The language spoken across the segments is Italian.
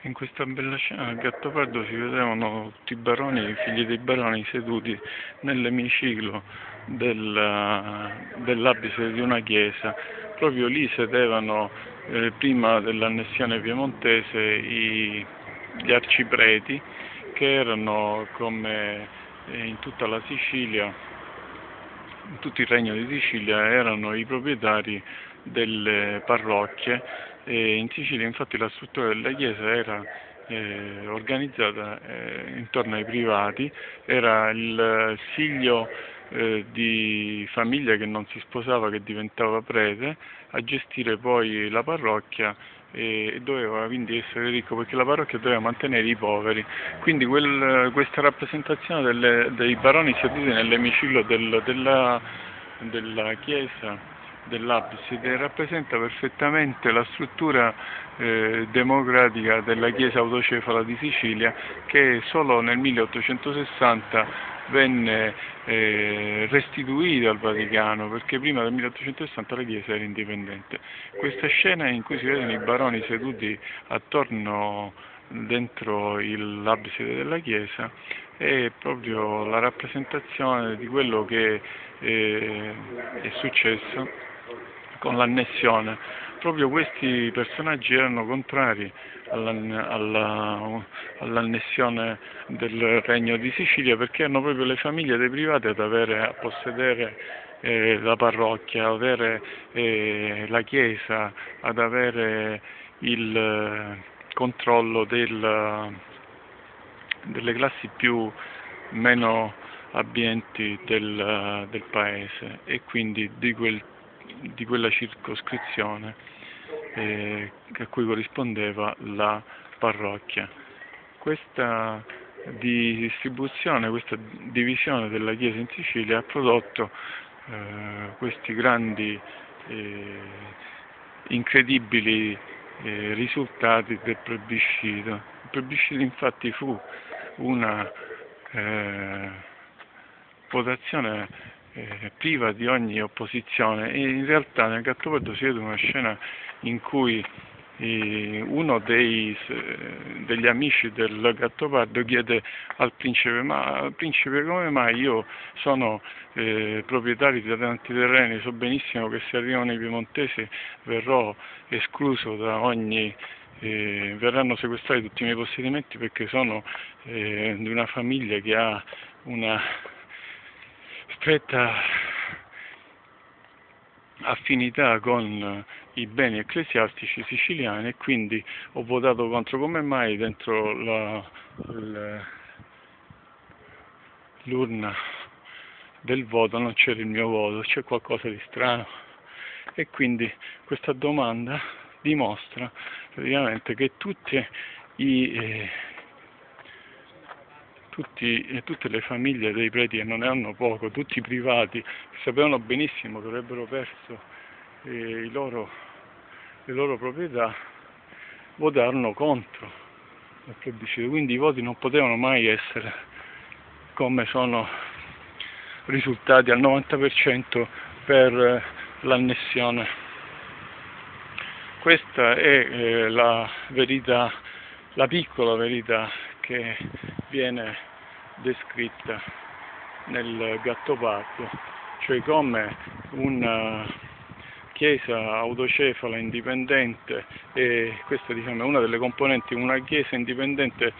In questa bella scena al Gattopardo si vedevano tutti i baroni e i figli dei baroni seduti nell'emiciclo dell'abside di una chiesa. Proprio lì sedevano, prima dell'annessione piemontese, gli arcipreti, che erano, come in tutta la Sicilia, in tutto il regno di Sicilia, erano i proprietari delle parrocchie. E in Sicilia infatti la struttura della chiesa era organizzata intorno ai privati, era il figlio di famiglia che non si sposava che diventava prete a gestire poi la parrocchia, e doveva quindi essere ricco perché la parrocchia doveva mantenere i poveri. Quindi questa rappresentazione dei baroni seduti nell'emiciclo della chiesa, dell'abside, rappresenta perfettamente la struttura democratica della Chiesa autocefala di Sicilia, che solo nel 1860 venne restituita al Vaticano, perché prima del 1860 la Chiesa era indipendente. Questa scena in cui si vedono i baroni seduti attorno dentro l'abside della Chiesa è proprio la rappresentazione di quello che è successo con l'annessione. Proprio questi personaggi erano contrari all'annessione del Regno di Sicilia, perché erano proprio le famiglie dei privati a possedere la parrocchia, ad avere la chiesa, ad avere il controllo delle classi meno abbienti del paese, e quindi di quella circoscrizione a cui corrispondeva la parrocchia. Questa distribuzione, questa divisione della Chiesa in Sicilia ha prodotto questi grandi, incredibili risultati del plebiscito. Il plebiscito infatti fu una votazione priva di ogni opposizione, e in realtà nel Gattopardo si vede una scena in cui uno degli amici del Gattopardo chiede al principe: ma principe, come mai io sono proprietario di tanti terreni, so benissimo che se arrivano i piemontesi verrò escluso da ogni verranno sequestrati tutti i miei possedimenti, perché sono di una famiglia che ha una stretta affinità con i beni ecclesiastici siciliani, e quindi ho votato contro. Come mai dentro l'urna del voto non c'era il mio voto? C'è qualcosa di strano? E quindi questa domanda dimostra praticamente che tutte le famiglie dei preti, e non ne hanno poco, tutti i privati, sapevano benissimo che avrebbero perso le loro proprietà, votarono contro il plebiscito. Quindi i voti non potevano mai essere come sono risultati al 90% per l'annessione. Questa è la verità, la piccola verità che viene descritta nel Gattopardo, cioè come una chiesa autocefala indipendente, e questa diciamo è una delle componenti, una chiesa indipendente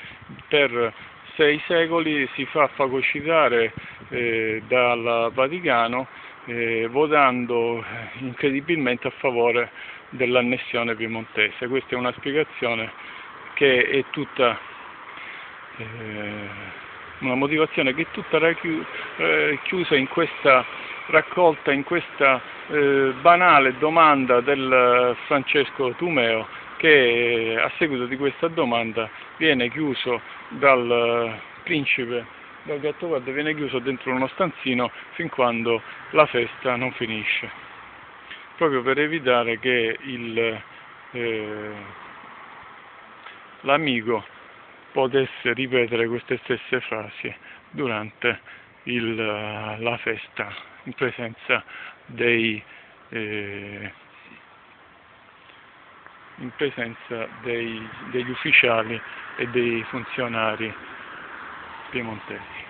per 6 secoli si fa fagocitare dal Vaticano, votando incredibilmente a favore dell'annessione piemontese. Questa è una spiegazione che è tutta una motivazione che è tutta chiusa in questa raccolta, in questa banale domanda del Francesco Tumeo, che a seguito di questa domanda viene chiuso dal principe del Gattopardo, viene chiuso dentro uno stanzino fin quando la festa non finisce, proprio per evitare che l'amico potesse ripetere queste stesse frasi durante la festa in presenza in presenza degli ufficiali e dei funzionari piemontesi.